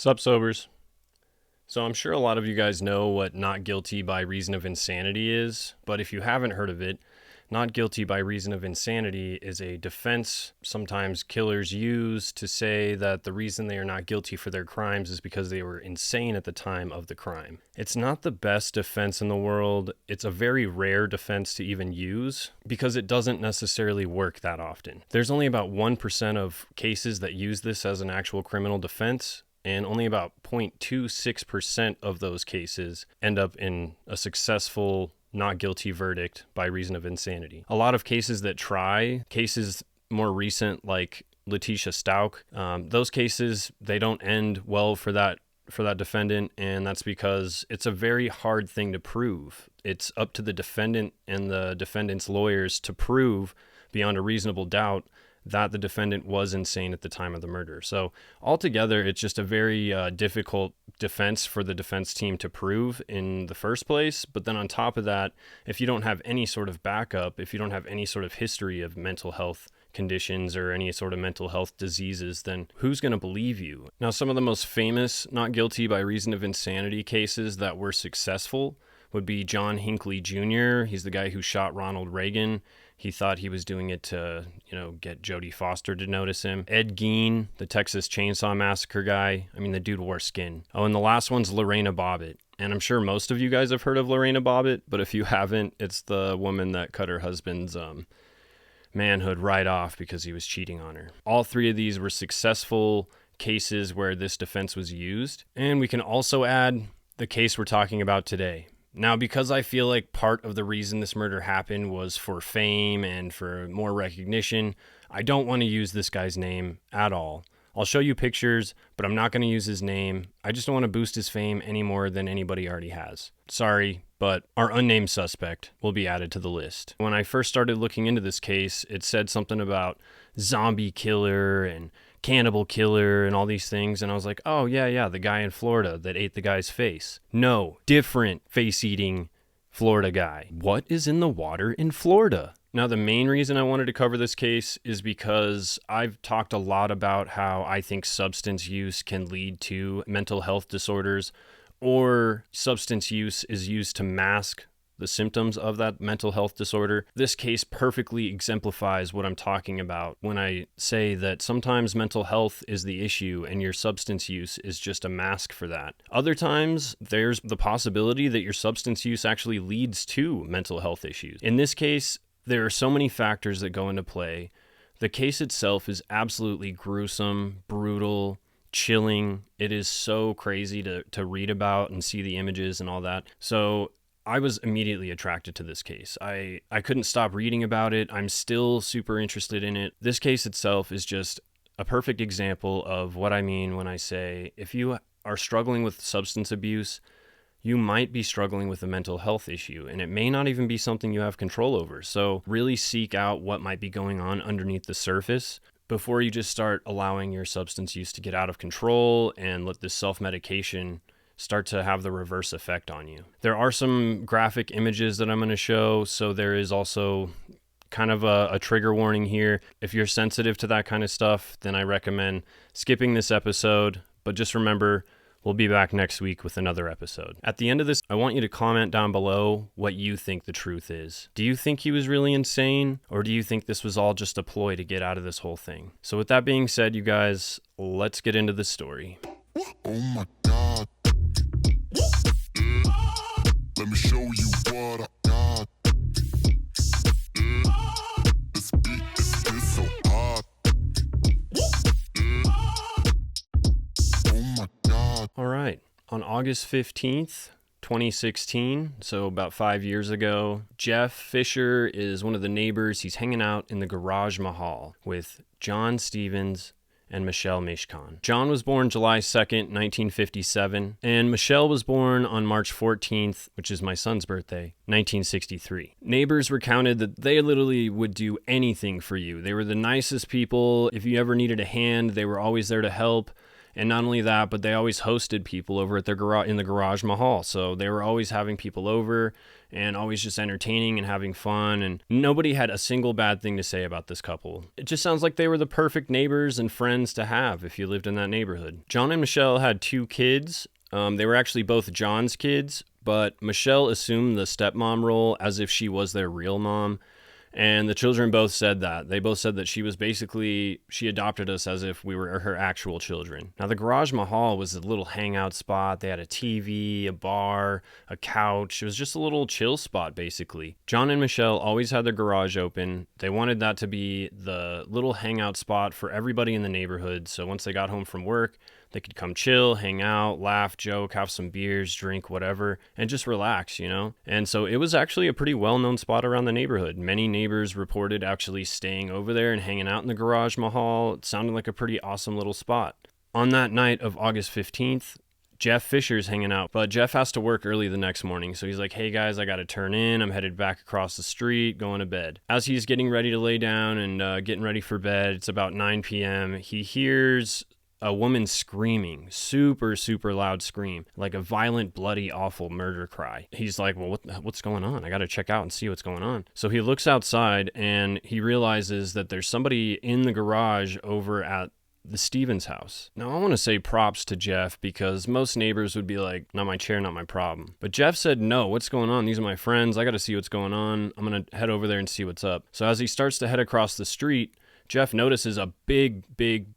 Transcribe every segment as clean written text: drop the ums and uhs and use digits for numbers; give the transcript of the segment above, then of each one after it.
Sup, sobers? So I'm sure a lot of you guys know what not guilty by reason of insanity is, but if you haven't heard of it, not guilty by reason of insanity is a defense sometimes killers use to say that the reason they are not guilty for their crimes is because they were insane at the time of the crime. It's not the best defense in the world. It's a very rare defense to even use because it doesn't necessarily work that often. There's only about 1% of cases that use this as an actual criminal defense, and only about 0.26% of those cases end up in a successful not guilty verdict by reason of insanity. A lot of cases that try, cases more recent like Letitia Stauch, those cases, they don't end well for that defendant, and that's because it's a very hard thing to prove. It's up to the defendant and the defendant's lawyers to prove beyond a reasonable doubt that the defendant was insane at the time of the murder. So altogether, it's just a very difficult defense for the defense team to prove in the first place. But then on top of that, if you don't have any sort of backup, if you don't have any sort of history of mental health conditions or any sort of mental health diseases, then who's going to believe you? Now, some of the most famous not guilty by reason of insanity cases that were successful would be John Hinckley Jr. He's the guy who shot Ronald Reagan. He thought he was doing it to, get Jodie Foster to notice him. Ed Gein, the Texas Chainsaw Massacre guy. I mean, the dude wore skin. Oh, and the last one's Lorena Bobbitt. And I'm sure most of you guys have heard of Lorena Bobbitt, but if you haven't, it's the woman that cut her husband's manhood right off because he was cheating on her. All three of these were successful cases where this defense was used. And we can also add the case we're talking about today. Now, because I feel like part of the reason this murder happened was for fame and for more recognition, I don't want to use this guy's name at all. I'll show you pictures, but I'm not going to use his name. I just don't want to boost his fame any more than anybody already has. Sorry, but our unnamed suspect will be added to the list. When I first started looking into this case, it said something about zombie killer and Cannibal Killer and all these things, and I was like, oh yeah, the guy in Florida that ate the guy's face. No, different face-eating Florida guy. What is in the water in Florida? Now, the main reason I wanted to cover this case is because I've talked a lot about how I think substance use can lead to mental health disorders, or substance use is used to mask the symptoms of that mental health disorder. This case perfectly exemplifies what I'm talking about when I say that sometimes mental health is the issue and your substance use is just a mask for that. Other times, there's the possibility that your substance use actually leads to mental health issues. In this case, there are so many factors that go into play. The case itself is absolutely gruesome, brutal, chilling. It is so crazy to read about and see the images and all that. So I was immediately attracted to this case. I couldn't stop reading about it. I'm still super interested in it. This case itself is just a perfect example of what I mean when I say if you are struggling with substance abuse, you might be struggling with a mental health issue, and it may not even be something you have control over. So really seek out what might be going on underneath the surface before you just start allowing your substance use to get out of control and let this self-medication start to have the reverse effect on you. There are some graphic images that I'm going to show, so there is also kind of a trigger warning here. If you're sensitive to that kind of stuff, then I recommend skipping this episode, but just remember, we'll be back next week with another episode. At the end of this, I want you to comment down below what you think the truth is. Do you think he was really insane, or do you think this was all just a ploy to get out of this whole thing? So with that being said, you guys, let's get into the story. Oh my God. Let me show you what I got. This beat is so hot. Oh my God. All right. On August 15th, 2016, so about 5 years ago, Jeff Fisher is one of the neighbors. He's hanging out in the Garage-Mahal with John Stevens and Michelle Mishcon. John was born July 2nd, 1957, and Michelle was born on March 14th, which is my son's birthday, 1963. Neighbors recounted that they literally would do anything for you. They were the nicest people. If you ever needed a hand, they were always there to help. And not only that, but they always hosted people over at their garage in the Garage-Mahal. So they were always having people over and always just entertaining and having fun. And nobody had a single bad thing to say about this couple. It just sounds like they were the perfect neighbors and friends to have if you lived in that neighborhood. John and Michelle had 2 kids. They were actually both John's kids, but Michelle assumed the stepmom role as if she was their real mom. And the children both said that. They both said that she adopted us as if we were her actual children. Now, the Garage-Mahal was a little hangout spot. They had a TV, a bar, a couch. It was just a little chill spot, basically. John and Michelle always had their garage open. They wanted that to be the little hangout spot for everybody in the neighborhood. So once they got home from work, they could come chill, hang out, laugh, joke, have some beers, drink, whatever, and just relax, you know? And so it was actually a pretty well-known spot around the neighborhood. Many neighbors reported actually staying over there and hanging out in the Garage-Mahal. It sounded like a pretty awesome little spot. On that night of August 15th, Jeff Fisher's hanging out, but Jeff has to work early the next morning. So he's like, hey guys, I got to turn in. I'm headed back across the street, going to bed. As he's getting ready to lay down and getting ready for bed, it's about 9 p.m., he hears a woman screaming, super, super loud scream, like a violent, bloody, awful murder cry. He's like, well, what's going on? I got to check out and see what's going on. So he looks outside and he realizes that there's somebody in the garage over at the Stevens house. Now, I want to say props to Jeff because most neighbors would be like, not my chair, not my problem. But Jeff said, no, what's going on? These are my friends. I got to see what's going on. I'm going to head over there and see what's up. So as he starts to head across the street, Jeff notices a big,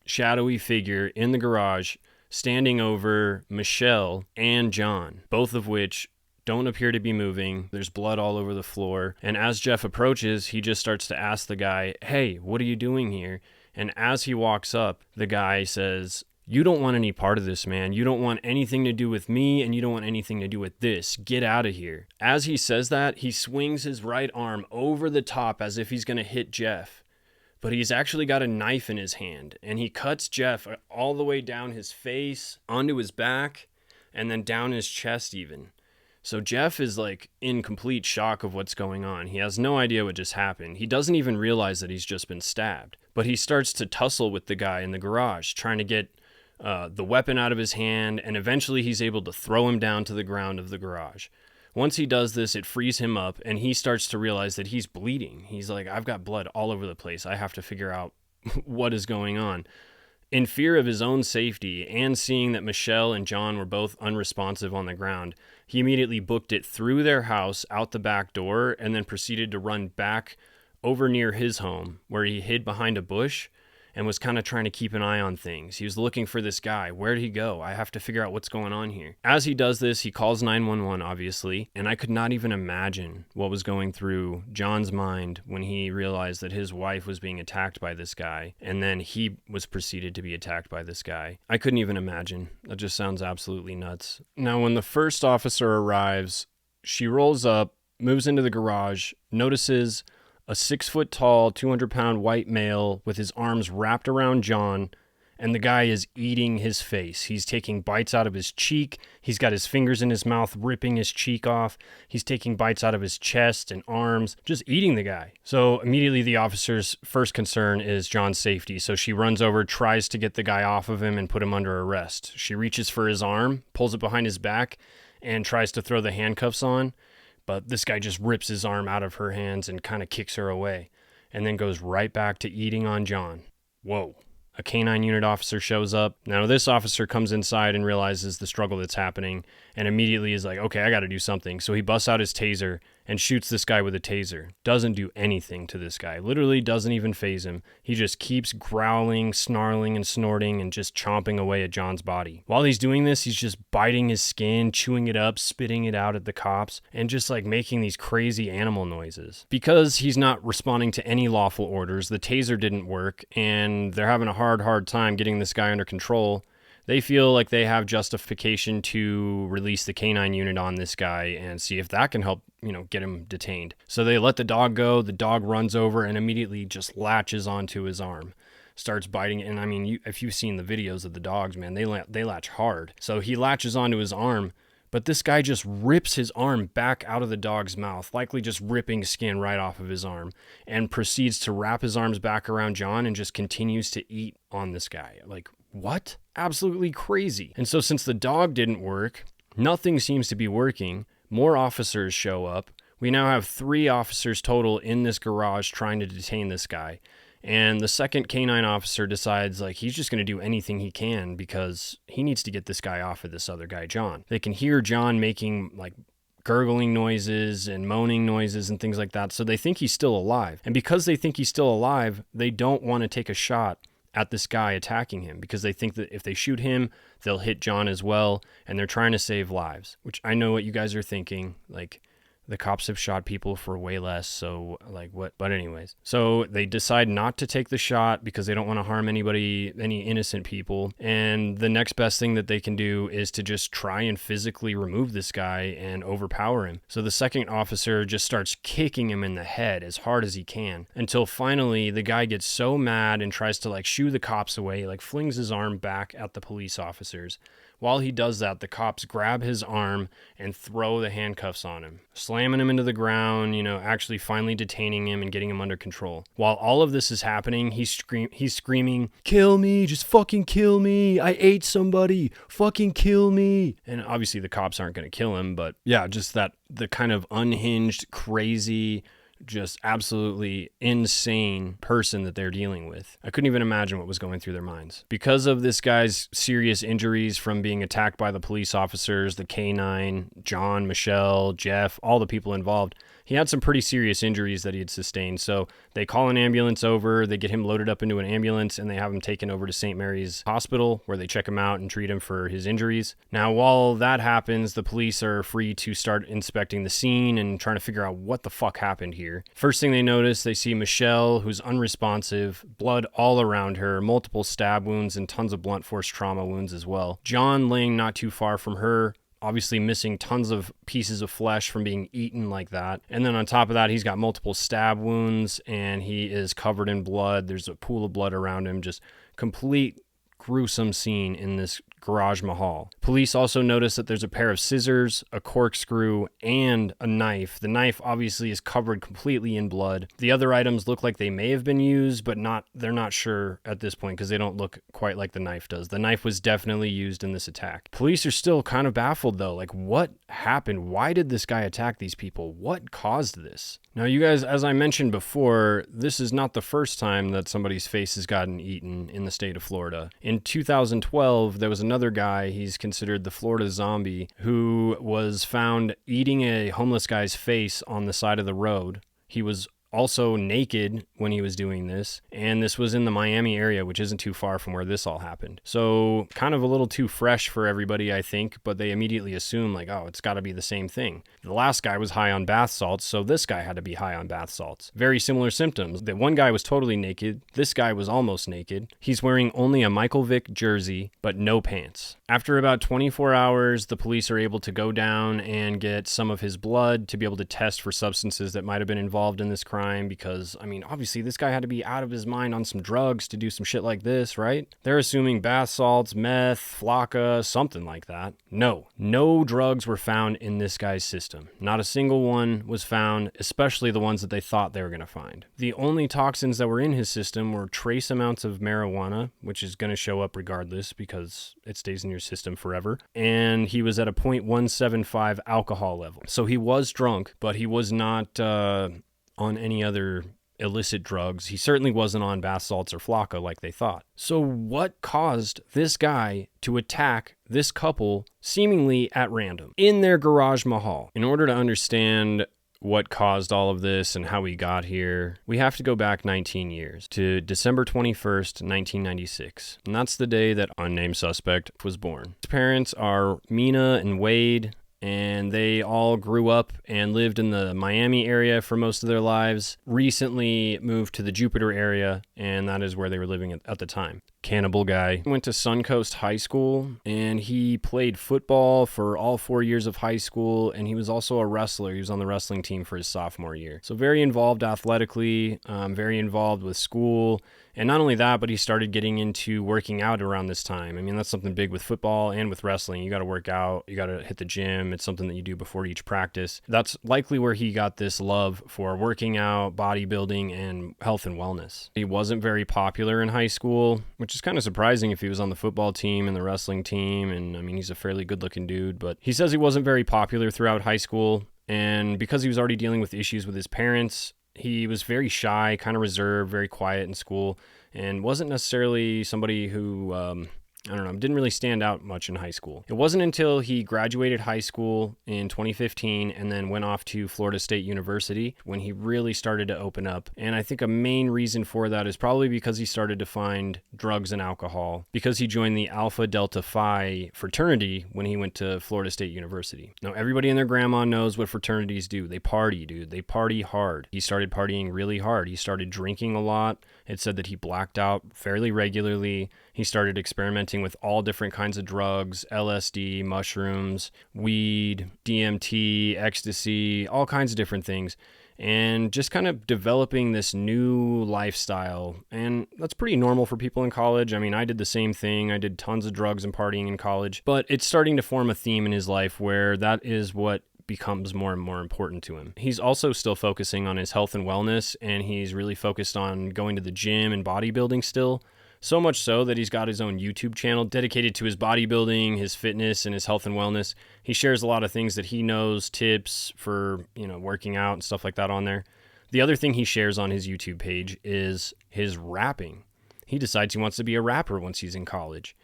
shadowy figure in the garage standing over Michelle and John, both of which don't appear to be moving. There's blood all over the floor. And as Jeff approaches, he just starts to ask the guy, hey, what are you doing here? And as he walks up, the guy says, you don't want any part of this, man. You don't want anything to do with me, and you don't want anything to do with this. Get out of here. As he says that, he swings his right arm over the top as if he's going to hit Jeff. But he's actually got a knife in his hand, and he cuts Jeff all the way down his face, onto his back, and then down his chest even. So Jeff is like in complete shock of what's going on. He has no idea what just happened. He doesn't even realize that he's just been stabbed. But he starts to tussle with the guy in the garage, trying to get the weapon out of his hand, and eventually he's able to throw him down to the ground of the garage. Once he does this, it frees him up, and he starts to realize that he's bleeding. He's like, I've got blood all over the place. I have to figure out what is going on. In fear of his own safety and seeing that Michelle and John were both unresponsive on the ground, he immediately booked it through their house, out the back door, and then proceeded to run back over near his home, where he hid behind a bush and was kind of trying to keep an eye on things. He was looking for this guy. Where did he go? I have to figure out what's going on here. As he does this, he calls 911, obviously, and I could not even imagine what was going through John's mind when he realized that his wife was being attacked by this guy, and then he was proceeded to be attacked by this guy. I couldn't even imagine. That just sounds absolutely nuts. Now, when the first officer arrives, she rolls up, moves into the garage, notices a 6-foot-tall, 200-pound white male with his arms wrapped around John, and the guy is eating his face. He's taking bites out of his cheek. He's got his fingers in his mouth, ripping his cheek off. He's taking bites out of his chest and arms, just eating the guy. So immediately the officer's first concern is John's safety. So she runs over, tries to get the guy off of him and put him under arrest. She reaches for his arm, pulls it behind his back, and tries to throw the handcuffs on. But this guy just rips his arm out of her hands and kind of kicks her away, and then goes right back to eating on John. Whoa. A canine unit officer shows up. Now, this officer comes inside and realizes the struggle that's happening and immediately is like, okay, I got to do something. So he busts out his taser and shoots this guy with a taser. Doesn't do anything to this guy. Literally doesn't even faze him. He just keeps growling, snarling, and snorting and just chomping away at John's body. While he's doing this, he's just biting his skin, chewing it up, spitting it out at the cops, and just like making these crazy animal noises. Because he's not responding to any lawful orders, the taser didn't work, and they're having a hard time getting this guy under control. They feel like they have justification to release the canine unit on this guy and see if that can help, get him detained. So they let the dog go. The dog runs over and immediately just latches onto his arm, starts biting it. And I mean, if you've seen the videos of the dogs, man, they latch hard. So he latches onto his arm, but this guy just rips his arm back out of the dog's mouth, likely just ripping skin right off of his arm, and proceeds to wrap his arms back around John and just continues to eat on this guy. Like, what? Absolutely crazy. And so since the dog didn't work, nothing seems to be working. More officers show up. We now have 3 officers total in this garage trying to detain this guy. And the second canine officer decides like he's just going to do anything he can because he needs to get this guy off of this other guy, John. They can hear John making like gurgling noises and moaning noises and things like that. So they think he's still alive. And because they think he's still alive, they don't want to take a shot at this guy attacking him because they think that if they shoot him, they'll hit John as well. And they're trying to save lives, which I know what you guys are thinking. Like, the cops have shot people for way less, so like what? But anyways, so they decide not to take the shot because they don't want to harm anybody, any innocent people. And the next best thing that they can do is to just try and physically remove this guy and overpower him. So the second officer just starts kicking him in the head as hard as he can until finally the guy gets so mad and tries to like shoo the cops away, like flings his arm back at the police officers. While he does that, the cops grab his arm and throw the handcuffs on him, slamming him into the ground, actually finally detaining him and getting him under control. While all of this is happening, he's screaming, "Kill me, just fucking kill me. I ate somebody, fucking kill me." And obviously the cops aren't going to kill him, but yeah, just the kind of unhinged, crazy, just absolutely insane person that they're dealing with. I couldn't even imagine what was going through their minds. Because of this guy's serious injuries from being attacked by the police officers, the K9, John, Michelle, Jeff, all the people involved, he had some pretty serious injuries that he had sustained. So they call an ambulance over, they get him loaded up into an ambulance, and they have him taken over to St. Mary's Hospital where they check him out and treat him for his injuries. Now, while that happens, the police are free to start inspecting the scene and trying to figure out what the fuck happened here. First thing they notice, they see Michelle, who's unresponsive, blood all around her, multiple stab wounds, and tons of blunt force trauma wounds as well. John laying not too far from her, obviously missing tons of pieces of flesh from being eaten like that. And then on top of that, he's got multiple stab wounds and he is covered in blood. There's a pool of blood around him. Just complete gruesome scene in this Garage-Mahal. Police also notice that there's a pair of scissors, a corkscrew, and a knife. The knife obviously is covered completely in blood. The other items look like they may have been used, but they're not sure at this point because they don't look quite like the knife does. The knife was definitely used in this attack. Police are still kind of baffled though. Like, what happened? Why did this guy attack these people? What caused this? Now, you guys, as I mentioned before, this is not the first time that somebody's face has gotten eaten in the state of Florida. In 2012, there was another guy, he's considered the Florida zombie, who was found eating a homeless guy's face on the side of the road. He was also naked when he was doing this, and this was in the Miami area, which isn't too far from where this all happened. So kind of a little too fresh for everybody, I think, but they immediately assume like, oh, it's got to be the same thing. The last guy was high on bath salts, so this guy had to be high on bath salts. Very similar symptoms. The one guy was totally naked. This guy was almost naked. He's wearing only a Michael Vick jersey, but no pants. After about 24 hours, the police are able to go down and get some of his blood to be able to test for substances that might have been involved in this crime because, I mean, obviously this guy had to be out of his mind on some drugs to do some shit like this, right? They're assuming bath salts, meth, flakka, something like that. No drugs were found in this guy's system. Not a single one was found, especially the ones that they thought they were going to find. The only toxins that were in his system were trace amounts of marijuana, which is going to show up regardless because it stays in your system forever. And he was at a 0.175 alcohol level. So he was drunk, but he was not on any other illicit drugs. He certainly wasn't on bath salts or flakka like they thought. So what caused this guy to attack this couple seemingly at random in their Garage-Mahal? In order to understand what caused all of this and how we got here, we have to go back 19 years to December 21st, 1996. And that's the day that unnamed suspect was born. His parents are Mina and Wade, and they all grew up and lived in the Miami area for most of their lives. Recently moved to the Jupiter area, and that is where they were living at the time. Cannibal guy. Went to Suncoast High School, and he played football for all 4 years of high school, and he was also a wrestler. He was on the wrestling team for his sophomore year. So very involved athletically, very involved with school, And not only that, but he started getting into working out around this time. I mean, that's something big with football and with wrestling. You got to work out, you got to hit the gym. It's something that you do before each practice. That's likely where he got this love for working out, bodybuilding, and health and wellness. He wasn't very popular in high school, which is kind of surprising if he was on the football team and the wrestling team. And I mean, he's a fairly good looking dude, but he says he wasn't very popular throughout high school. And because he was already dealing with issues with his parents, he was very shy, kind of reserved, very quiet in school, and wasn't necessarily somebody who, didn't really stand out much in high school. It wasn't until he graduated high school in 2015 and then went off to Florida State University when he really started to open up. And I think a main reason for that is probably because he started to find drugs and alcohol, because he joined the Alpha Delta Phi fraternity when he went to Florida State University. Now, everybody and their grandma knows what fraternities do. They party, dude. They party hard. He started partying really hard. He started drinking a lot. It said that he blacked out fairly regularly. He started experimenting with all different kinds of drugs, LSD, mushrooms, weed, DMT, ecstasy, all kinds of different things, and just kind of developing this new lifestyle. And that's pretty normal for people in college. I mean, I did the same thing. I did tons of drugs and partying in college, but it's starting to form a theme in his life where that is what becomes more and more important to him. He's also still focusing on his health and wellness, and he's really focused on going to the gym and bodybuilding still. So much so that he's got his own YouTube channel dedicated to his bodybuilding, his fitness, and his health and wellness. He shares a lot of things that he knows, tips for, working out and stuff like that on there. The other thing he shares on his YouTube page is his rapping. He decides he wants to be a rapper once he's in college.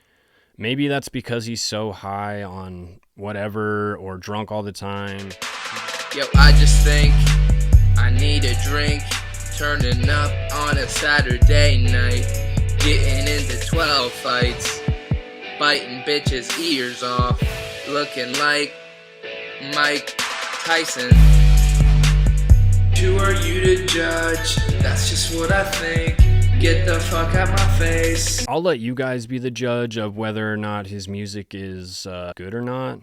Maybe that's because he's so high on whatever or drunk all the time. Yo, I just think I need a drink. Turning up on a Saturday night. Getting into 12 fights. Biting bitches' ears off. Looking like Mike Tyson. Who are you to judge? That's just what I think. Get the fuck out my face. I'll let you guys be the judge of whether or not his music is good or not.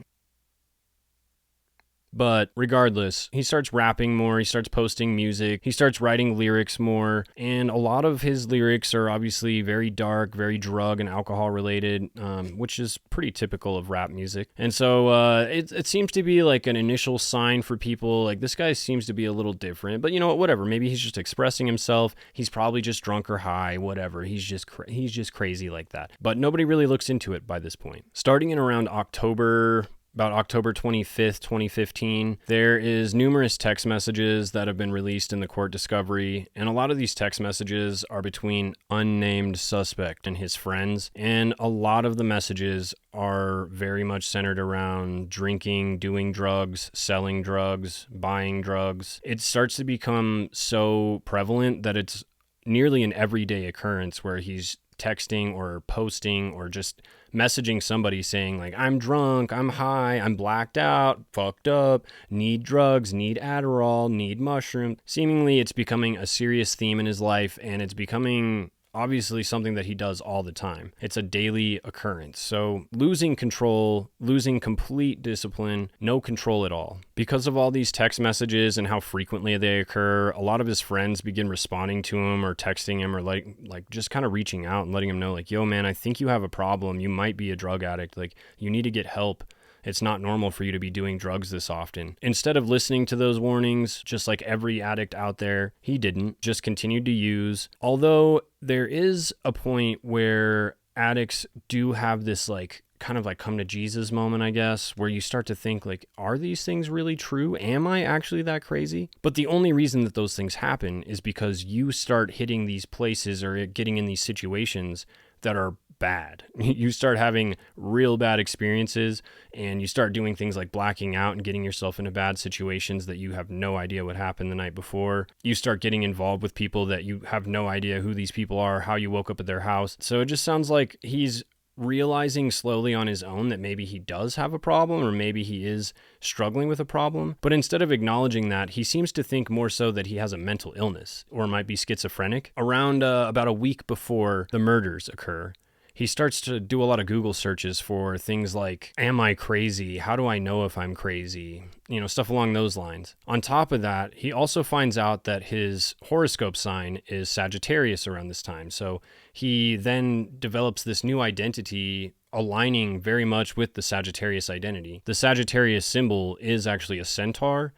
But regardless, he starts rapping more, he starts posting music, he starts writing lyrics more, and a lot of his lyrics are obviously very dark, very drug and alcohol related, which is pretty typical of rap music. And so it seems to be like an initial sign for people, like this guy seems to be a little different, but you know what, whatever, maybe he's just expressing himself, he's probably just drunk or high, whatever, he's just crazy like that. But nobody really looks into it by this point. Starting in around about October 25th, 2015, there is numerous text messages that have been released in the court discovery, and a lot of these text messages are between unnamed suspect and his friends, and a lot of the messages are very much centered around drinking, doing drugs, selling drugs, buying drugs. It starts to become so prevalent that it's nearly an everyday occurrence where he's texting or posting or just messaging somebody saying like, I'm drunk, I'm high, I'm blacked out, fucked up, need drugs, need Adderall, need mushroom. Seemingly it's becoming a serious theme in his life, and it's becoming obviously something that he does all the time. It's a daily occurrence. So losing control, losing complete discipline, no control at all. Because of all these text messages and how frequently they occur, a lot of his friends begin responding to him or texting him or like just kind of reaching out and letting him know like, yo man, I think you have a problem. You might be a drug addict. Like you need to get help. It's not normal for you to be doing drugs this often. Instead of listening to those warnings, just like every addict out there, he didn't, just continued to use. Although there is a point where addicts do have this like kind of like come to Jesus moment, I guess, where you start to think like, are these things really true? Am I actually that crazy? But the only reason that those things happen is because you start hitting these places or getting in these situations that are bad. You start having real bad experiences, and you start doing things like blacking out and getting yourself into bad situations that you have no idea what happened the night before. You start getting involved with people that you have no idea who these people are, how you woke up at their house. So it just sounds like he's realizing slowly on his own that maybe he does have a problem, or maybe he is struggling with a problem. But instead of acknowledging that, he seems to think more so that he has a mental illness or might be schizophrenic. Around about a week before the murders occur, he starts to do a lot of Google searches for things like, am I crazy? How do I know if I'm crazy? You know, stuff along those lines. On top of that, he also finds out that his horoscope sign is Sagittarius around this time. So he then develops this new identity aligning very much with the Sagittarius identity. The Sagittarius symbol is actually a centaur.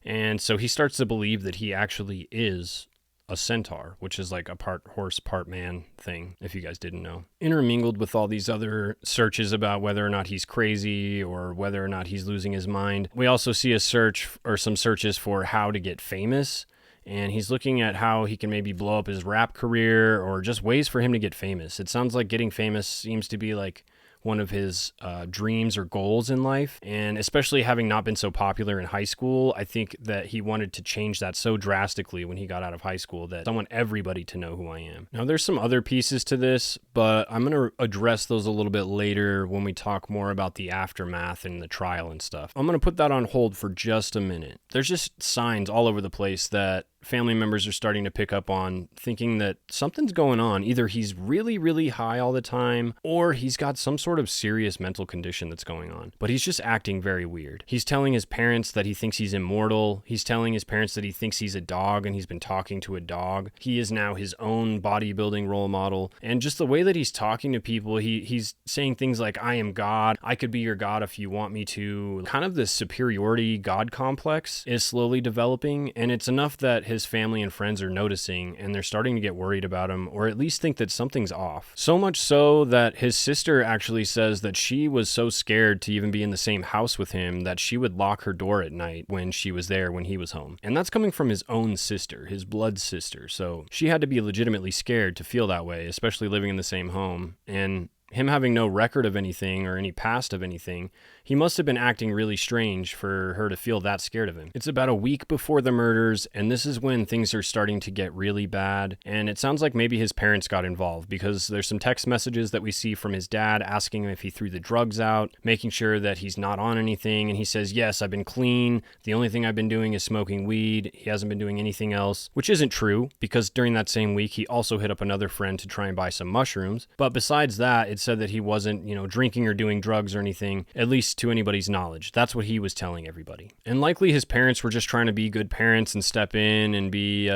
And so he starts to believe that he actually is a centaur, which is like a part horse, part man thing, if you guys didn't know. Intermingled with all these other searches about whether or not he's crazy or whether or not he's losing his mind, we also see a search or some searches for how to get famous. And he's looking at how he can maybe blow up his rap career or just ways for him to get famous. It sounds like getting famous seems to be like one of his dreams or goals in life. And especially having not been so popular in high school, I think that he wanted to change that so drastically when he got out of high school that I want everybody to know who I am. Now, there's some other pieces to this, but I'm going to address those a little bit later when we talk more about the aftermath and the trial and stuff. I'm going to put that on hold for just a minute. There's just signs all over the place that family members are starting to pick up on, thinking that something's going on. Either he's really, really high all the time, or he's got some sort of serious mental condition that's going on. But he's just acting very weird. He's telling his parents that he thinks he's immortal. He's telling his parents that he thinks he's a dog and he's been talking to a dog. He is now his own bodybuilding role model. And just the way that he's talking to people, he's saying things like, I am God. I could be your God if you want me to. Kind of this superiority God complex is slowly developing, and it's enough that his family and friends are noticing, and they're starting to get worried about him, or at least think that something's off. So much so that his sister actually says that she was so scared to even be in the same house with him that she would lock her door at night when she was there when he was home. And that's coming from his own sister, his blood sister. So she had to be legitimately scared to feel that way, especially living in the same home. And him having no record of anything or any past of anything, he must have been acting really strange for her to feel that scared of him. It's about a week before the murders, and this is when things are starting to get really bad. And it sounds like maybe his parents got involved, because there's some text messages that we see from his dad asking him if he threw the drugs out, making sure that he's not on anything. And he says, yes, I've been clean. The only thing I've been doing is smoking weed. He hasn't been doing anything else, which isn't true, because during that same week, he also hit up another friend to try and buy some mushrooms. But besides that, it said that he wasn't, drinking or doing drugs or anything, at least to anybody's knowledge. That's what he was telling everybody. And likely his parents were just trying to be good parents and step in and be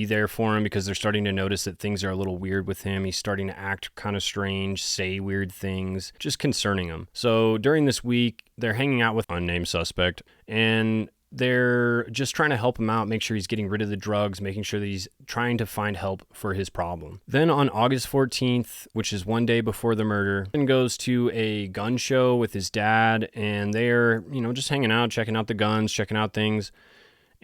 there for him, because they're starting to notice that things are a little weird with him. He's starting to act kind of strange, say weird things, just concerning him. So during this week, they're hanging out with unnamed suspect, and they're just trying to help him out, make sure he's getting rid of the drugs, making sure that he's trying to find help for his problem. Then on August 14th, which is one day before the murder, he goes to a gun show with his dad, and they're, just hanging out, checking out the guns, checking out things.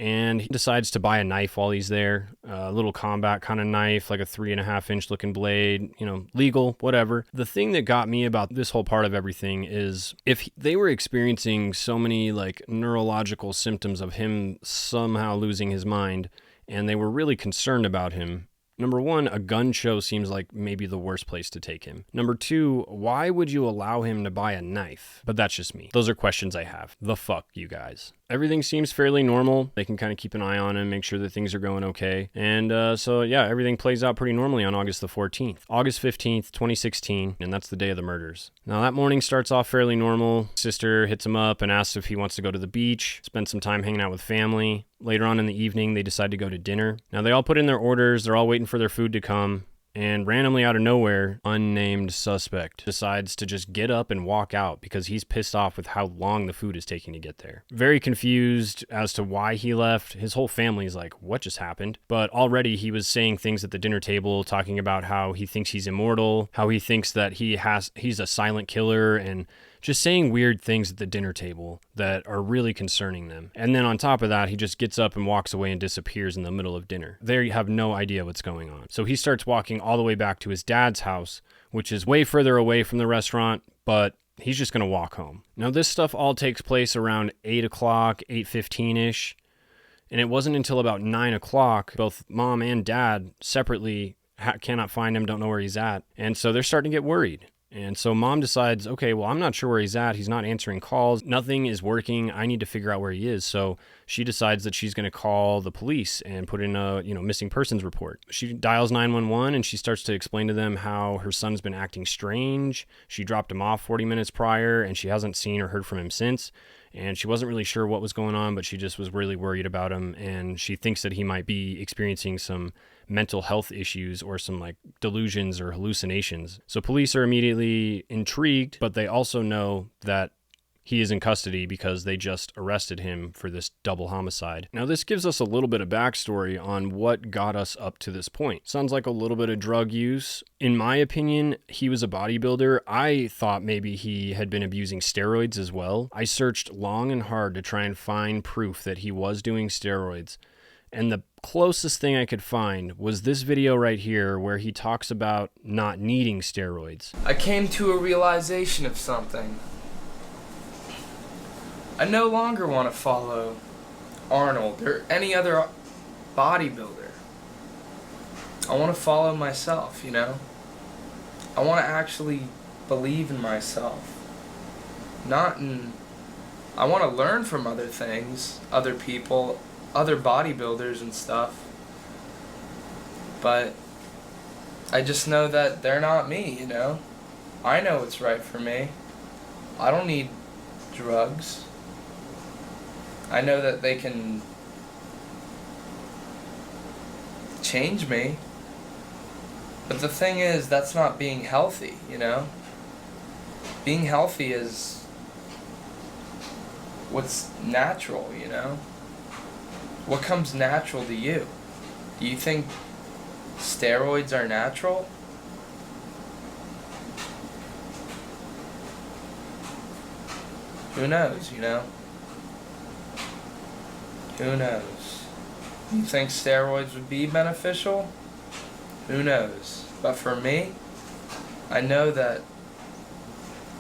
And he decides to buy a knife while he's there, a little combat kind of knife, like a 3.5-inch looking blade, legal, whatever. The thing that got me about this whole part of everything is if they were experiencing so many like neurological symptoms of him somehow losing his mind, and they were really concerned about him, number one, a gun show seems like maybe the worst place to take him. Number two, why would you allow him to buy a knife? But that's just me. Those are questions I have. The fuck, you guys. Everything seems fairly normal. They can kind of keep an eye on him, make sure that things are going okay. And everything plays out pretty normally on August the 14th. August 15th, 2016, and that's the day of the murders. Now, that morning starts off fairly normal. Sister hits him up and asks if he wants to go to the beach, spend some time hanging out with family. Later on in the evening, they decide to go to dinner. Now, they all put in their orders. They're all waiting for their food to come. And randomly out of nowhere, unnamed suspect decides to just get up and walk out because he's pissed off with how long the food is taking to get there. Very confused as to why he left. His whole family's like, what just happened? But already he was saying things at the dinner table, talking about how he thinks he's immortal, how he thinks that he's a silent killer, and just saying weird things at the dinner table that are really concerning them. And then on top of that, he just gets up and walks away and disappears in the middle of dinner. They have no idea what's going on. So he starts walking all the way back to his dad's house, which is way further away from the restaurant, but he's just going to walk home. Now, this stuff all takes place around 8 o'clock, 8:15-ish. And it wasn't until about 9 o'clock, both mom and dad separately cannot find him, don't know where he's at. And so they're starting to get worried. And so mom decides, okay, well, I'm not sure where he's at. He's not answering calls. Nothing is working. I need to figure out where he is. So she decides that she's going to call the police and put in a, missing persons report. She dials 911 and she starts to explain to them how her son's been acting strange. She dropped him off 40 minutes prior and she hasn't seen or heard from him since. And she wasn't really sure what was going on, but she just was really worried about him. And she thinks that he might be experiencing some mental health issues or some like delusions or hallucinations. So police are immediately intrigued, but they also know that he is in custody because they just arrested him for this double homicide. Now, this gives us a little bit of backstory on what got us up to this point. Sounds like a little bit of drug use. In my opinion, he was a bodybuilder. I thought maybe he had been abusing steroids as well. I searched long and hard to try and find proof that he was doing steroids. And the closest thing I could find was this video right here where he talks about not needing steroids. I came to a realization of something. I no longer want to follow Arnold or any other bodybuilder. I want to follow myself, I want to actually believe in myself. I want to learn from other things, other people, other bodybuilders and stuff. But I just know that they're not me, I know what's right for me. I don't need drugs. I know that they can change me. But the thing is, that's not being healthy, Being healthy is what's natural, What comes natural to you? Do you think steroids are natural? Who knows, Who knows? You think steroids would be beneficial? Who knows? But for me, I know that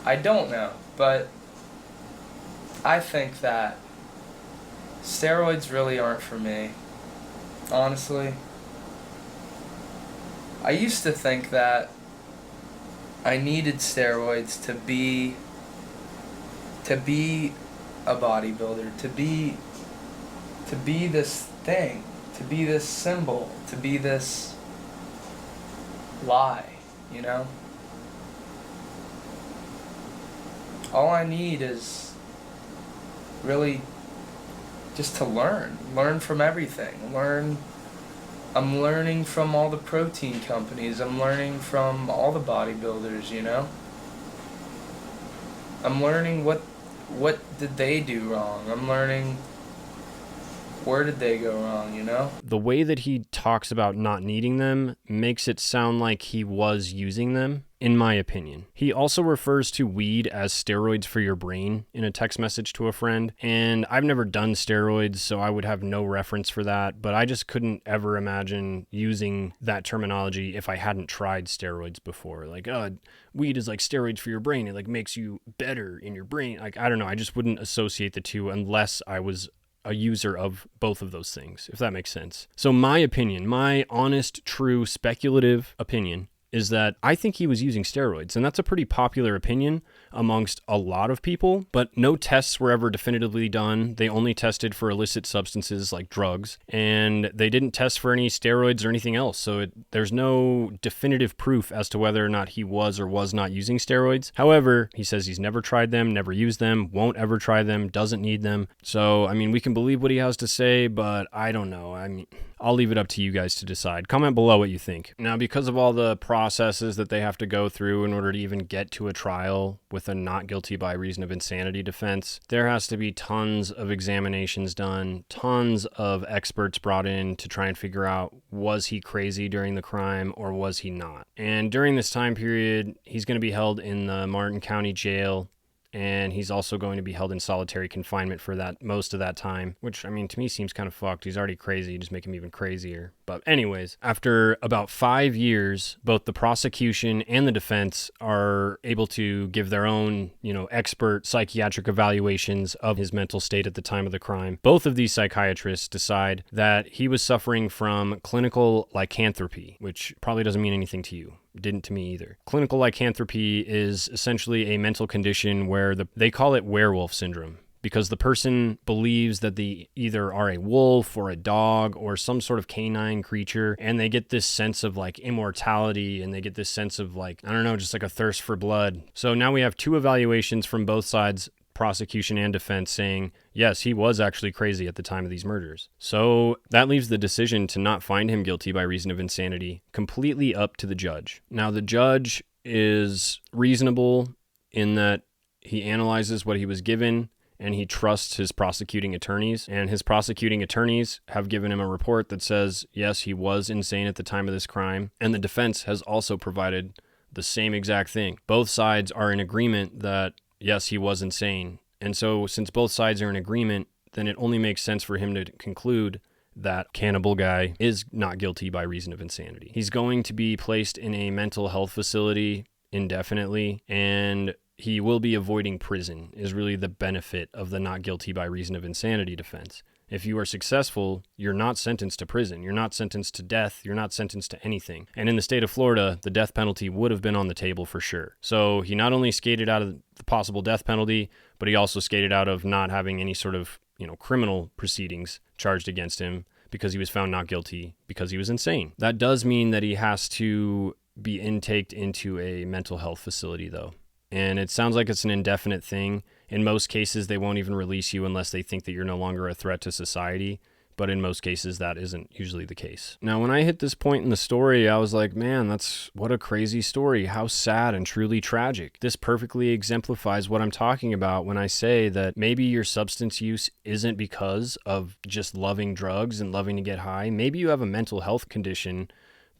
I don't know, but I think that steroids really aren't for me. Honestly. I used to think that I needed steroids to be a bodybuilder, to be this thing, to be this symbol, to be this lie, All I need is really just to learn from everything. I'm learning from all the protein companies. I'm learning from all the bodybuilders, I'm learning what did they do wrong. I'm learning where did they go wrong, The way that he talks about not needing them makes it sound like he was using them, in my opinion. He also refers to weed as steroids for your brain in a text message to a friend, and I've never done steroids, so I would have no reference for that, but I just couldn't ever imagine using that terminology if I hadn't tried steroids before. Like, weed is like steroids for your brain. It like makes you better in your brain. Like, I don't know. I just wouldn't associate the two unless I was a user of both of those things, if that makes sense. So my opinion, my honest, true, speculative opinion is that I think he was using steroids, and that's a pretty popular opinion amongst a lot of people, but no tests were ever definitively done. They only tested for illicit substances like drugs, and they didn't test for any steroids or anything else, so there's no definitive proof as to whether or not he was or was not using steroids. However, he says he's never tried them, never used them, won't ever try them, doesn't need them. So, we can believe what he has to say, but I don't know. I'll leave it up to you guys to decide. Comment below what you think. Now, because of all the processes that they have to go through in order to even get to a trial with a not guilty by reason of insanity defense, there has to be tons of examinations done, tons of experts brought in to try and figure out, was he crazy during the crime or was he not? And during this time period, he's going to be held in the Martin County Jail, and he's also going to be held in solitary confinement for that most of that time, which, to me seems kind of fucked. He's already crazy, just make him even crazier. But anyways, after about 5 years, both the prosecution and the defense are able to give their own, expert psychiatric evaluations of his mental state at the time of the crime. Both of these psychiatrists decide that he was suffering from clinical lycanthropy, which probably doesn't mean anything to you. didn't to me either. Clinical lycanthropy is essentially a mental condition where they call it werewolf syndrome, because the person believes that they either are a wolf or a dog or some sort of canine creature, and they get this sense of like immortality, and they get this sense of like, I don't know, just like a thirst for blood. So now we have two evaluations from both sides, prosecution and defense, saying, yes, he was actually crazy at the time of these murders. So that leaves the decision to not find him guilty by reason of insanity completely up to the judge. Now, the judge is reasonable in that he analyzes what he was given, and he trusts his prosecuting attorneys, and his prosecuting attorneys have given him a report that says, yes, he was insane at the time of this crime, and the defense has also provided the same exact thing. Both sides are in agreement that, yes, he was insane, and so since both sides are in agreement, then it only makes sense for him to conclude that cannibal guy is not guilty by reason of insanity. He's going to be placed in a mental health facility indefinitely, and he will be avoiding prison, is really the benefit of the not guilty by reason of insanity defense. If you are successful, you're not sentenced to prison. You're not sentenced to death. You're not sentenced to anything. And in the state of Florida, the death penalty would have been on the table for sure. So he not only skated out of the possible death penalty, but he also skated out of not having any sort of, criminal proceedings charged against him because he was found not guilty because he was insane. That does mean that he has to be intaked into a mental health facility, though. And it sounds like it's an indefinite thing. In most cases, they won't even release you unless they think that you're no longer a threat to society. But in most cases, that isn't usually the case. Now, when I hit this point in the story, I was like, man, what a crazy story. How sad and truly tragic. This perfectly exemplifies what I'm talking about when I say that maybe your substance use isn't because of just loving drugs and loving to get high. Maybe you have a mental health condition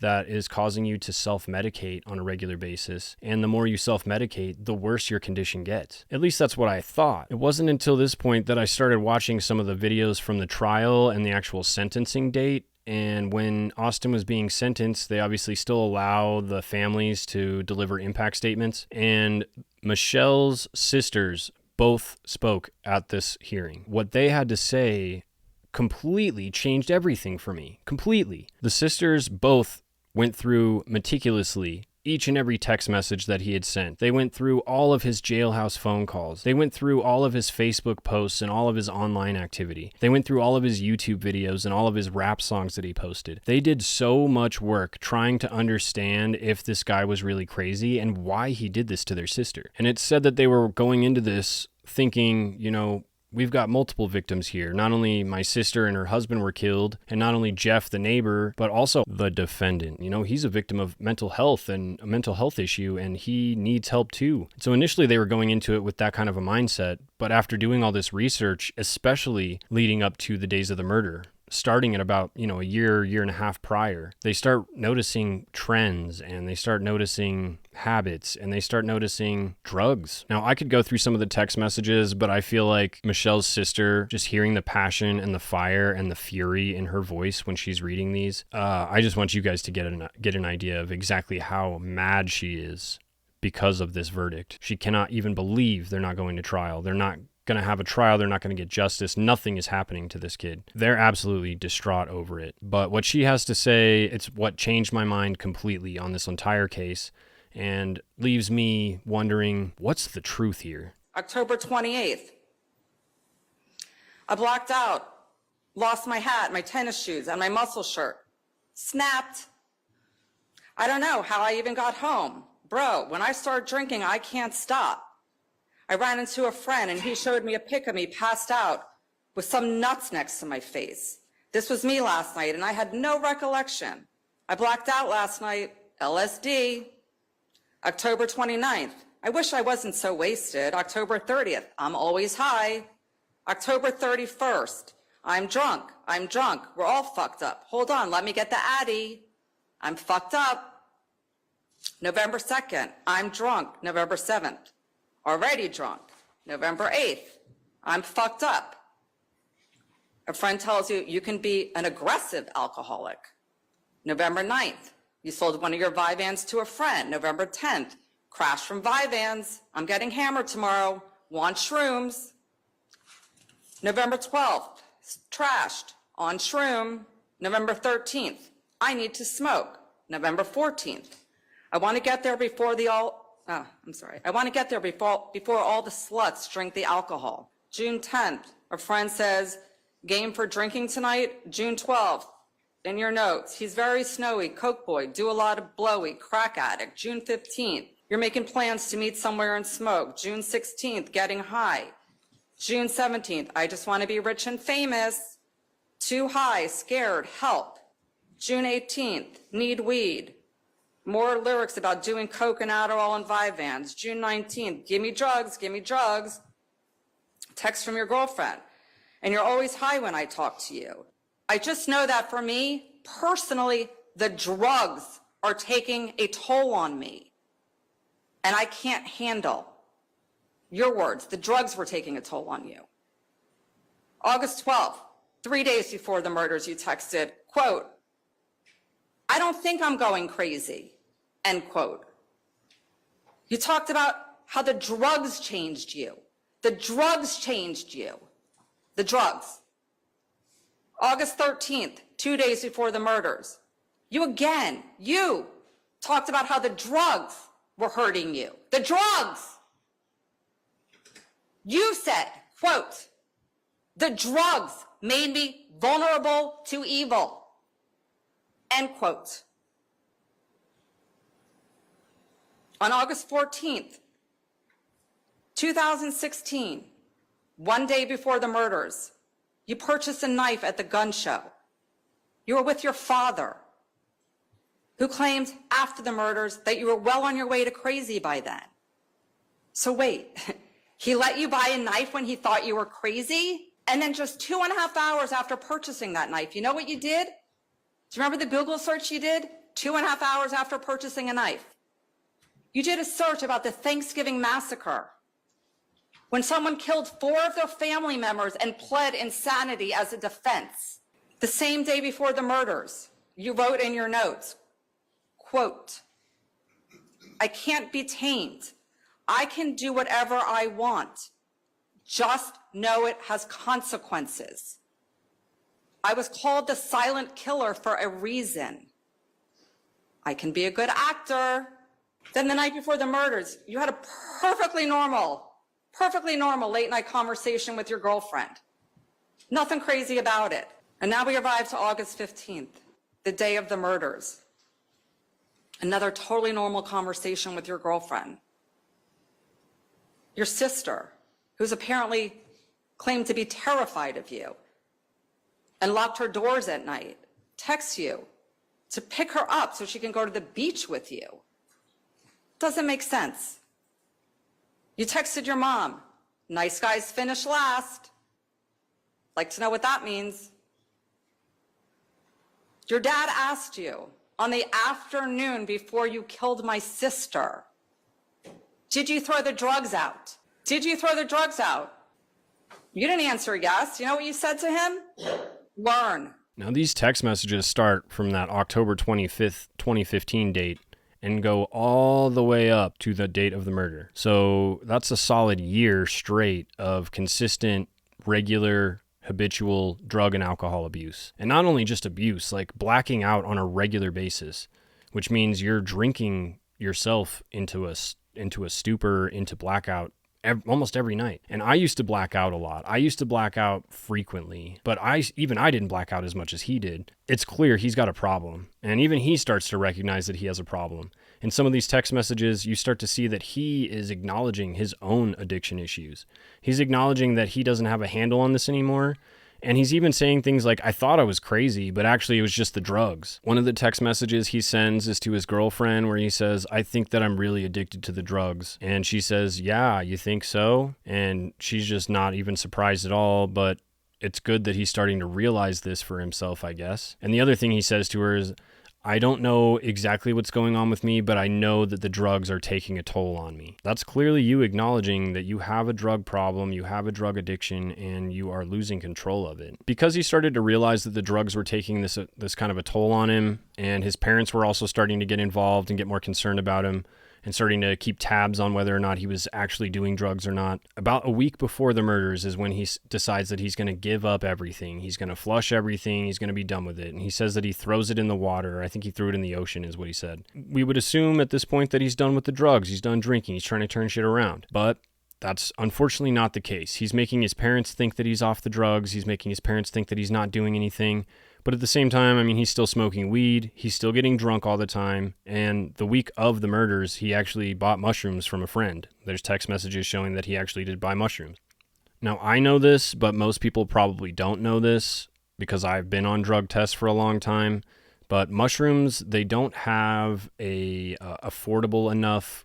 that is causing you to self-medicate on a regular basis. And the more you self-medicate, the worse your condition gets. At least that's what I thought. It wasn't until this point that I started watching some of the videos from the trial and the actual sentencing date. And when Austin was being sentenced, they obviously still allow the families to deliver impact statements. And Michelle's sisters both spoke at this hearing. What they had to say completely changed everything for me. Completely. The sisters both went through meticulously each and every text message that he had sent. They went through all of his jailhouse phone calls. They went through all of his Facebook posts and all of his online activity. They went through all of his YouTube videos and all of his rap songs that he posted. They did so much work trying to understand if this guy was really crazy and why he did this to their sister. And it said that they were going into this thinking, we've got multiple victims here. Not only my sister and her husband were killed, and not only Jeff, the neighbor, but also the defendant. He's a victim of mental health and a mental health issue, and he needs help too. So initially they were going into it with that kind of a mindset, but after doing all this research, especially leading up to the days of the murder, starting at about, a year and a half prior, they start noticing trends, and they start noticing habits, and they start noticing drugs. Now, I could go through some of the text messages, but I feel like Michelle's sister, just hearing the passion and the fire and the fury in her voice when she's reading these, I just want you guys to get an idea of exactly how mad she is because of this verdict. She cannot even believe they're not going to trial. They're not going to have a trial. They're not going to get justice. Nothing is happening to this kid. They're absolutely distraught over it. But what she has to say, it's what changed my mind completely on this entire case and leaves me wondering, what's the truth here? October 28th. I blacked out, lost my hat, my tennis shoes, and my muscle shirt. Snapped. I don't know how I even got home. Bro, when I start drinking, I can't stop. I ran into a friend and he showed me a pic of me passed out with some nuts next to my face. This was me last night and I had no recollection. I blacked out last night, LSD. October 29th. I wish I wasn't so wasted. October 30th. I'm always high. October 31st. I'm drunk. We're all fucked up. Hold on, let me get the Addy. I'm fucked up. November 2nd. I'm drunk. November 7th. Already drunk. November 8th, I'm fucked up. A friend tells you you can be an aggressive alcoholic. November 9th, you sold one of your Vyvanse to a friend. November 10th, crash from Vyvanse. I'm getting hammered tomorrow. Want shrooms. November 12th, trashed, on shroom. November 13th, I need to smoke. November 14th, I want to get there before I want to get there before all the sluts drink the alcohol. June 10th, a friend says, game for drinking tonight? June 12th, in your notes, he's very snowy, coke boy, do a lot of blowy, crack addict. June 15th, you're making plans to meet somewhere and smoke. June 16th, getting high. June 17th, I just want to be rich and famous. Too high, scared, help. June 18th, need weed. More lyrics about doing coke and Adderall and Vyvanse. June 19th, give me drugs, give me drugs. Text from your girlfriend. And you're always high when I talk to you. I just know that for me, personally, the drugs are taking a toll on me. And I can't handle your words. The drugs were taking a toll on you. August 12th, 3 days before the murders, you texted, quote, I don't think I'm going crazy, end quote. You talked about how the drugs changed you. The drugs changed you. The drugs. August 13th, 2 days before the murders, you talked about how the drugs were hurting you. The drugs. You said, quote, the drugs made me vulnerable to evil, end quote. On August 14th, 2016, 1 day before the murders, you purchased a knife at the gun show. You were with your father, who claimed after the murders that you were well on your way to crazy by then. So wait, he let you buy a knife when he thought you were crazy? And then just 2.5 hours after purchasing that knife, you know what you did? Do you remember the Google search you did? 2.5 hours after purchasing a knife. You did a search about the Thanksgiving massacre, when someone killed 4 of their family members and pled insanity as a defense. The same day before the murders, you wrote in your notes, quote, I can't be tamed. I can do whatever I want. Just know it has consequences. I was called the silent killer for a reason. I can be a good actor. Then the night before the murders, you had a perfectly normal late night conversation with your girlfriend. Nothing crazy about it. And now we arrive to August 15th, the day of the murders. Another totally normal conversation with your girlfriend. Your sister, who's apparently claimed to be terrified of you and locked her doors at night, texts you to pick her up so she can go to the beach with you. Doesn't make sense. You texted your mom, nice guys finish last. Like to know what that means. Your dad asked you on the afternoon before you killed my sister, did you throw the drugs out? Did you throw the drugs out? You didn't answer yes. You know what you said to him? Learn. Now, these text messages start from that October 25th, 2015 date and go all the way up to the date of the murder. So that's a solid year straight of consistent, regular, habitual drug and alcohol abuse. And not only just abuse, like blacking out on a regular basis, which means you're drinking yourself into a stupor, into blackout almost every night. And I used to black out a lot. I used to black out frequently, but I didn't black out as much as he did. It's clear he's got a problem. And even he starts to recognize that he has a problem. In some of these text messages, you start to see that he is acknowledging his own addiction issues. He's acknowledging that he doesn't have a handle on this anymore. And he's even saying things like, I thought I was crazy, but actually it was just the drugs. One of the text messages he sends is to his girlfriend where he says, I think that I'm really addicted to the drugs. And she says, yeah, you think so? And she's just not even surprised at all, but it's good that he's starting to realize this for himself, I guess. And the other thing he says to her is, I don't know exactly what's going on with me, but I know that the drugs are taking a toll on me. That's clearly you acknowledging that you have a drug problem, you have a drug addiction, and you are losing control of it. Because he started to realize that the drugs were taking this kind of a toll on him, and his parents were also starting to get involved and get more concerned about him, and starting to keep tabs on whether or not he was actually doing drugs or not. About a week before the murders is when he decides that he's going to give up everything. He's going to flush everything. He's going to be done with it. And he says that he throws it in the water. I think he threw it in the ocean is what he said. We would assume at this point that he's done with the drugs. He's done drinking. He's trying to turn shit around. But that's unfortunately not the case. He's making his parents think that he's off the drugs. He's making his parents think that he's not doing anything. But at the same time, I mean, he's still smoking weed. He's still getting drunk all the time. And the week of the murders, he actually bought mushrooms from a friend. There's text messages showing that he actually did buy mushrooms. Now, I know this, but most people probably don't know this because I've been on drug tests for a long time. But mushrooms, they don't have a affordable enough,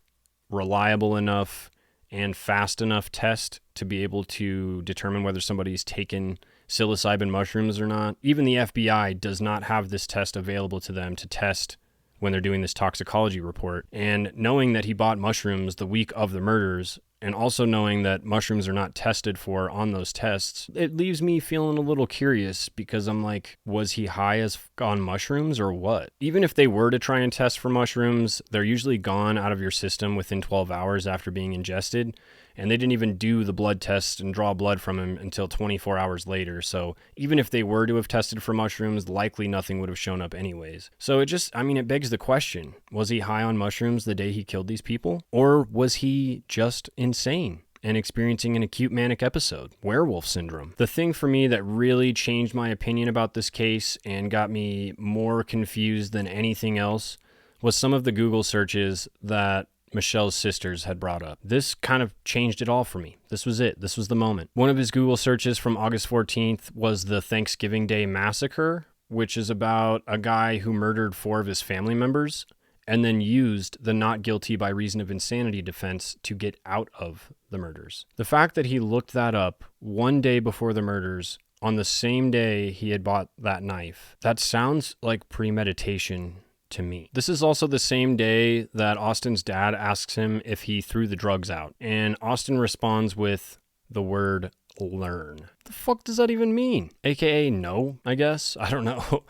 reliable enough, and fast enough test to be able to determine whether somebody's taken psilocybin mushrooms or not. Even the FBI does not have this test available to them to test when they're doing this toxicology report. And knowing that he bought mushrooms the week of the murders, and also knowing that mushrooms are not tested for on those tests, it leaves me feeling a little curious because I'm like, was he high as on mushrooms or what? Even if they were to try and test for mushrooms, they're usually gone out of your system within 12 hours after being ingested. And they didn't even do the blood test and draw blood from him until 24 hours later. So even if they were to have tested for mushrooms, likely nothing would have shown up anyways. So it begs the question, was he high on mushrooms the day he killed these people? Or was he just insane and experiencing an acute manic episode? Werewolf syndrome. The thing for me that really changed my opinion about this case and got me more confused than anything else was some of the Google searches that Michelle's sisters had brought up. This kind of changed it all for me. This was it. This was the moment. One of his Google searches from August 14th was the Thanksgiving Day Massacre, which is about a guy who murdered 4 of his family members and then used the not guilty by reason of insanity defense to get out of the murders. The fact that he looked that up one day before the murders, on the same day he had bought that knife, that sounds like premeditation to me. This is also the same day that Austin's dad asks him if he threw the drugs out. And Austin responds with the word learn. The fuck does that even mean? AKA no, I guess. I don't know.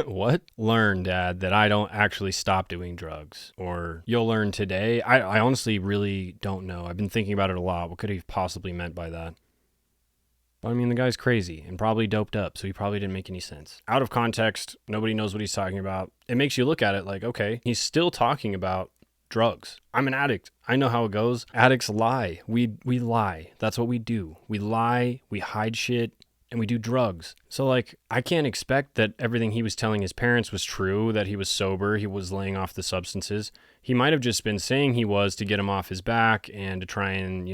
What? Learn, Dad, that I don't actually stop doing drugs. Or you'll learn today. I honestly really don't know. I've been thinking about it a lot. What could he have possibly meant by that? But I mean, the guy's crazy and probably doped up, so he probably didn't make any sense. Out of context, nobody knows what he's talking about. It makes you look at it like, okay, he's still talking about drugs. I'm an addict. I know how it goes. Addicts lie. We lie. That's what we do. We lie, we hide shit, and we do drugs. So like, I can't expect that everything he was telling his parents was true, that he was sober, he was laying off the substances. He might have just been saying he was to get him off his back and to try and,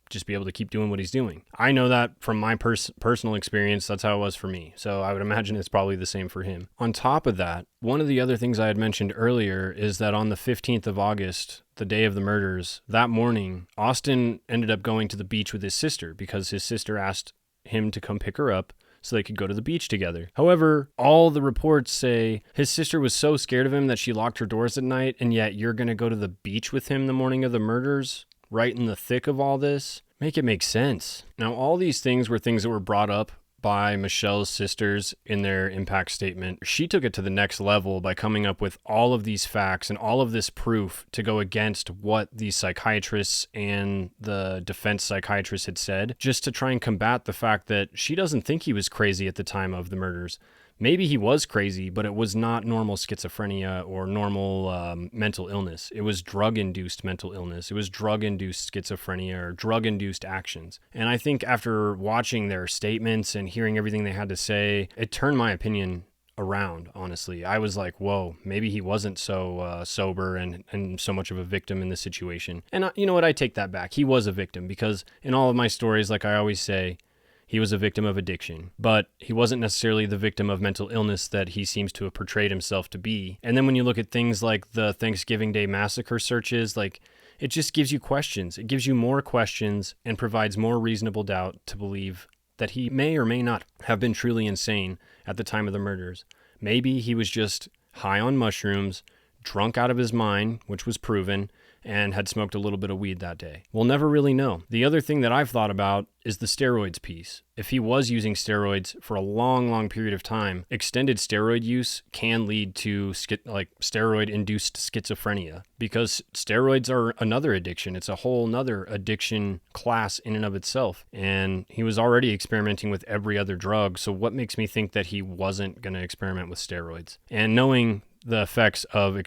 just be able to keep doing what he's doing. I know that from my personal experience, that's how it was for me. So I would imagine it's probably the same for him. On top of that, one of the other things I had mentioned earlier is that on the 15th of August, the day of the murders, that morning, Austin ended up going to the beach with his sister because his sister asked him to come pick her up so they could go to the beach together. However, all the reports say his sister was so scared of him that she locked her doors at night, and yet you're going to go to the beach with him the morning of the murders? Right in the thick of all this? Make it make sense. Now, all these things were things that were brought up by Michelle's sisters in their impact statement. She took it to the next level by coming up with all of these facts and all of this proof to go against what the psychiatrists and the defense psychiatrists had said, just to try and combat the fact that she doesn't think he was crazy at the time of the murders. Maybe he was crazy, but it was not normal schizophrenia or normal mental illness. It was drug-induced mental illness. It was drug-induced schizophrenia or drug-induced actions. And I think after watching their statements and hearing everything they had to say, it turned my opinion around, honestly. I was like, whoa, maybe he wasn't so sober and so much of a victim in this situation. And you know what? I take that back. He was a victim because in all of my stories, like I always say, he was a victim of addiction, but he wasn't necessarily the victim of mental illness that he seems to have portrayed himself to be. And then when you look at things like the Thanksgiving Day Massacre searches, like it just gives you questions. It gives you more questions and provides more reasonable doubt to believe that he may or may not have been truly insane at the time of the murders. Maybe he was just high on mushrooms, drunk out of his mind, which was proven, and had smoked a little bit of weed that day. We'll never really know. The other thing that I've thought about is the steroids piece. If he was using steroids for a long, long period of time, extended steroid use can lead to steroid-induced schizophrenia, because steroids are another addiction. It's a whole nother addiction class in and of itself. And he was already experimenting with every other drug, so what makes me think that he wasn't going to experiment with steroids? And knowing the effects of,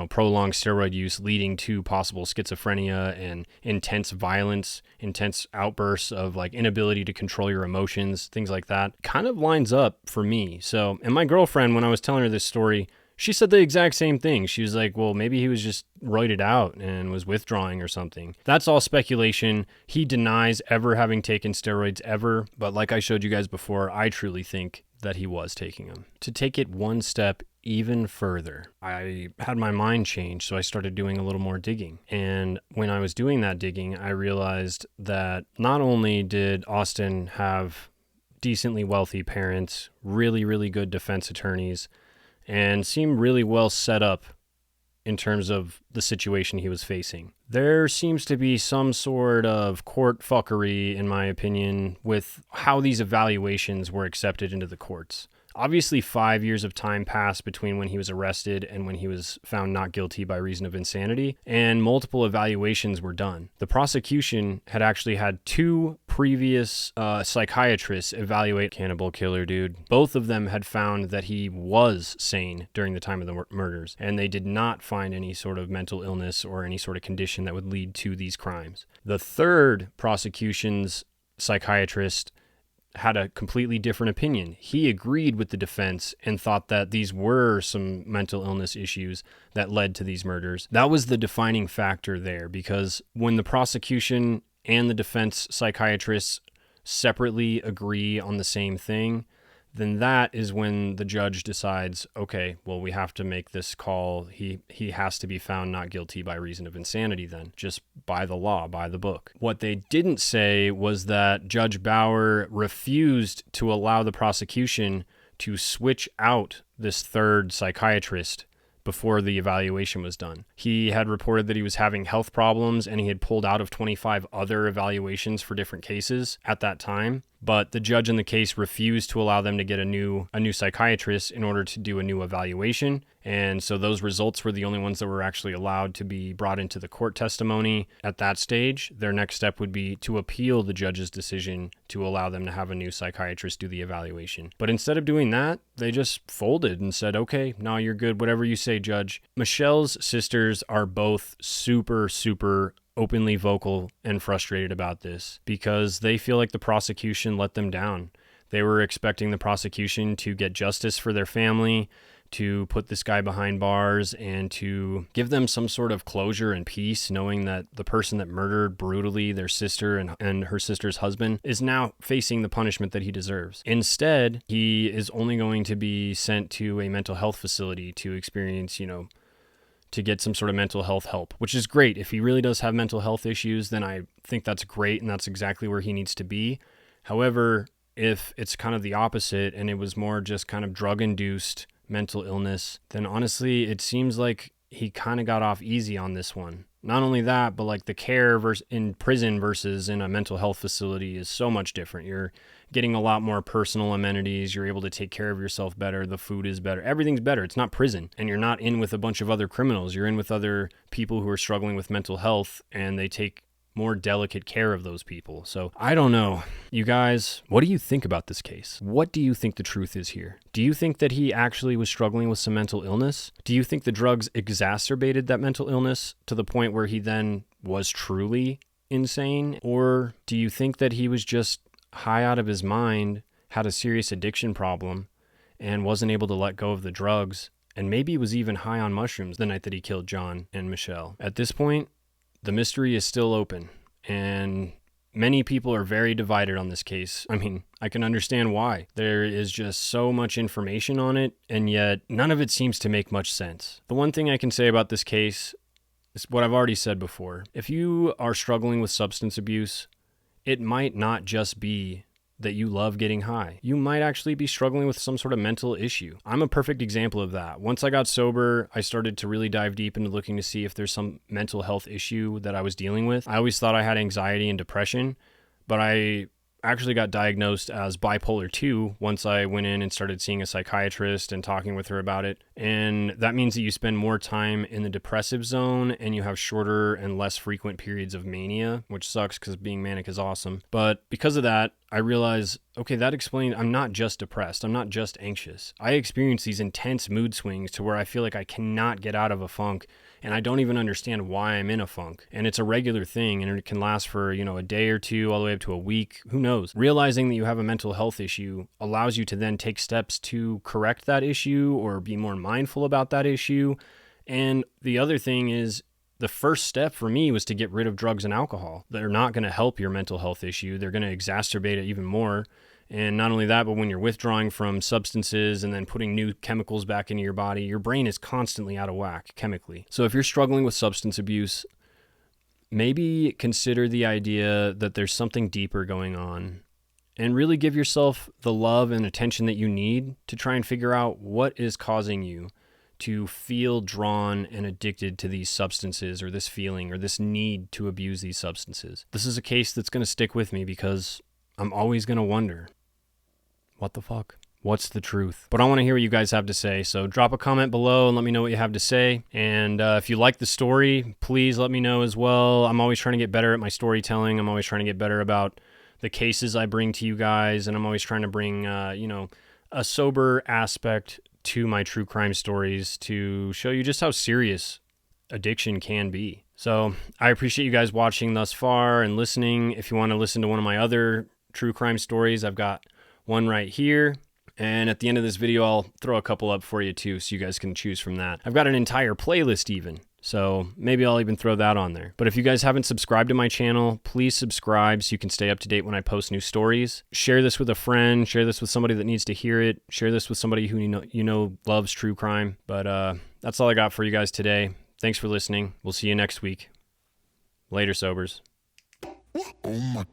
prolonged steroid use leading to possible schizophrenia and intense violence, intense outbursts of like inability to control your emotions, things like that, kind of lines up for me. So, and my girlfriend, when I was telling her this story, she said the exact same thing. She was like, well, maybe he was just roided out and was withdrawing or something. That's all speculation. He denies ever having taken steroids ever. But like I showed you guys before, I truly think that he was taking them. To take it one step even further, I had my mind changed, so I started doing a little more digging. And when I was doing that digging, I realized that not only did Austin have decently wealthy parents, really, really good defense attorneys, and seemed really well set up in terms of the situation he was facing. There seems to be some sort of court fuckery, in my opinion, with how these evaluations were accepted into the courts. Obviously, 5 years of time passed between when he was arrested and when he was found not guilty by reason of insanity, and multiple evaluations were done. The prosecution had actually had 2 previous psychiatrists evaluate Cannibal Killer, dude. Both of them had found that he was sane during the time of the murders, and they did not find any sort of mental illness or any sort of condition that would lead to these crimes. The third prosecution's psychiatrist had a completely different opinion. He agreed with the defense and thought that these were some mental illness issues that led to these murders. That was the defining factor there, because when the prosecution and the defense psychiatrists separately agree on the same thing, then that is when the judge decides, okay, well, we have to make this call. He has to be found not guilty by reason of insanity then, just by the law, by the book. What they didn't say was that Judge Bauer refused to allow the prosecution to switch out this third psychiatrist before the evaluation was done. He had reported that he was having health problems and he had pulled out of 25 other evaluations for different cases at that time. But the judge in the case refused to allow them to get a new psychiatrist in order to do a new evaluation. And so those results were the only ones that were actually allowed to be brought into the court testimony at that stage. Their next step would be to appeal the judge's decision to allow them to have a new psychiatrist do the evaluation. But instead of doing that, they just folded and said, okay, no, you're good. Whatever you say, judge. Michelle's sisters are both super, super openly vocal and frustrated about this because they feel like the prosecution let them down. They were expecting the prosecution to get justice for their family, to put this guy behind bars, and to give them some sort of closure and peace, knowing that the person that murdered brutally their sister and her sister's husband is now facing the punishment that he deserves. Instead, he is only going to be sent to a mental health facility to experience, to get some sort of mental health help, which is great. If he really does have mental health issues, then I think that's great, and that's exactly where he needs to be. However, if it's kind of the opposite and it was more just kind of drug-induced mental illness, then honestly, it seems like he kind of got off easy on this one. Not only that, but like the care in prison versus in a mental health facility is so much different. You're getting a lot more personal amenities. You're able to take care of yourself better. The food is better. Everything's better. It's not prison. And you're not in with a bunch of other criminals. You're in with other people who are struggling with mental health, and they take more delicate care of those people. So I don't know. You guys, what do you think about this case? What do you think the truth is here? Do you think that he actually was struggling with some mental illness? Do you think the drugs exacerbated that mental illness to the point where he then was truly insane? Or do you think that he was just high out of his mind, had a serious addiction problem, and wasn't able to let go of the drugs, and maybe was even high on mushrooms the night that he killed John and Michelle? At this point, the mystery is still open, and many people are very divided on this case. I mean, I can understand why. There is just so much information on it, and yet none of it seems to make much sense. The one thing I can say about this case is what I've already said before. If you are struggling with substance abuse, it might not just be that you love getting high. You might actually be struggling with some sort of mental issue. I'm a perfect example of that. Once I got sober, I started to really dive deep into looking to see if there's some mental health issue that I was dealing with. I always thought I had anxiety and depression, but I actually got diagnosed as bipolar 2 once I went in and started seeing a psychiatrist and talking with her about it. And that means that you spend more time in the depressive zone and you have shorter and less frequent periods of mania, which sucks because being manic is awesome. But because of that, I realized, okay, that explains I'm not just depressed. I'm not just anxious. I experience these intense mood swings to where I feel like I cannot get out of a funk, and I don't even understand why I'm in a funk. And it's a regular thing, and it can last for, a day or two, all the way up to a week. Who knows? Realizing that you have a mental health issue allows you to then take steps to correct that issue or be more mindful about that issue. And the other thing is, the first step for me was to get rid of drugs and alcohol. They're not going to help your mental health issue. They're going to exacerbate it even more. And not only that, but when you're withdrawing from substances and then putting new chemicals back into your body, your brain is constantly out of whack chemically. So if you're struggling with substance abuse, maybe consider the idea that there's something deeper going on, and really give yourself the love and attention that you need to try and figure out what is causing you to feel drawn and addicted to these substances, or this feeling or this need to abuse these substances. This is a case that's going to stick with me because I'm always going to wonder, what the fuck? What's the truth? But I want to hear what you guys have to say. So drop a comment below and let me know what you have to say. And if you like the story, please let me know as well. I'm always trying to get better at my storytelling. I'm always trying to get better about the cases I bring to you guys. And I'm always trying to bring, a sober aspect to my true crime stories to show you just how serious addiction can be. So I appreciate you guys watching thus far and listening. If you want to listen to one of my other true crime stories, I've got one right here. And at the end of this video, I'll throw a couple up for you too, so you guys can choose from that. I've got an entire playlist even, so maybe I'll even throw that on there. But if you guys haven't subscribed to my channel, please subscribe so you can stay up to date when I post new stories. Share this with a friend, share this with somebody that needs to hear it, share this with somebody who you know loves true crime. But that's all I got for you guys today. Thanks for listening. We'll see you next week. Later, sobers. Oh my